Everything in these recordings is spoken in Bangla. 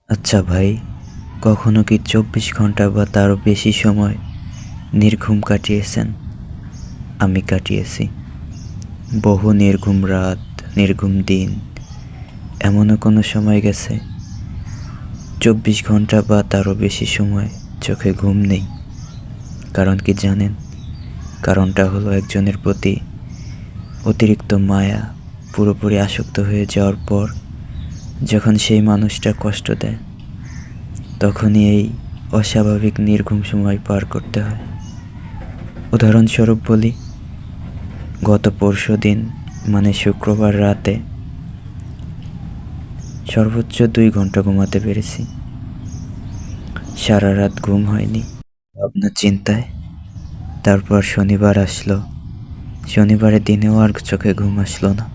আচ্ছা ভাই, কখনো কি 24 ঘন্টা বা তারও বেশি সময় নির্ঘুম কাটিয়েছেন? আমি কাটিয়েছি। বহু নির্ঘুম রাত, নির্ঘুম দিন। এমনও কোনো সময় গেছে 24 ঘন্টা বা তারও বেশি সময় চোখে ঘুম নেই। কারণ কি জানেন? কারণটা হলো একজনের প্রতি অতিরিক্ত মায়া পুরোপুরি আসক্ত হয়ে যাওয়ার পর যখন সেই মানুষটা কষ্ট দেয়, তখনই এই অস্বাভাবিক নির্ঘুম সময় পার করতে হয়। উদাহরণস্বরূপ বলি, গত পরশুদিন মানে শুক্রবার রাতে সর্বোচ্চ 2 ঘন্টা ঘুমাতে পেরেছি। সারা রাত ঘুম হয়নি, ভাবনা চিন্তায়। তারপর শনিবার আসলো। শনিবারের দিনেও আর চোখে ঘুম আসলো না।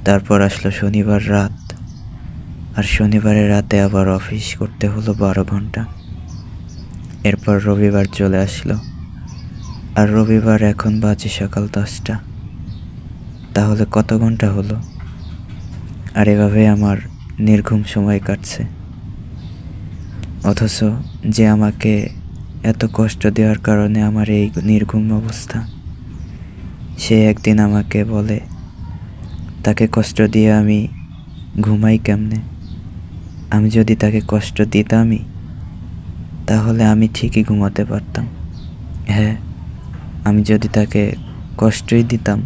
তারপর আসলো শনিবার রাত, আর শনিবারের রাতে আবার অফিস করতে হলো 12 ঘন্টা। এরপর রবিবার চলে আসলো, আর রবিবার এখন বাজে সকাল 10টা। তাহলে কত ঘন্টা হলো? আর এভাবে আমার নির্ঘুম সময় কাটছে। অথচ যে আমাকে এত কষ্ট দেওয়ার কারণে আমার এই নির্ঘুম অবস্থা, সে একদিন আমাকে বলে, তাকে কষ্ট দিয়ে আমি ঘুমাই কেমনে? আমি যদি তাকে কষ্ট দিতামই, তাহলে আমি ঠিকই ঘুমাতে পারতাম। হ্যাঁ, আমি যদি তাকে কষ্টই দিতাম,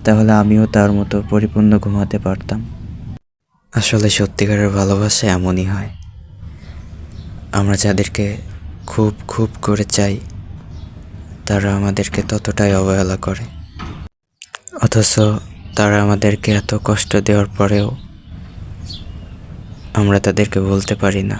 তাহলে আমিও তার মতো পরিপূর্ণ ঘুমাতে পারতাম। আসলে সত্যিকারের ভালোবাসা এমনই হয়। আমরা যাদেরকে খুব খুব করে চাই, তারা আমাদেরকে ততটাই অবহেলা করে। অথচ তারা আমাদেরকে এত কষ্ট দেওয়ার পরেও আমরা তাদেরকে বলতে পারি না।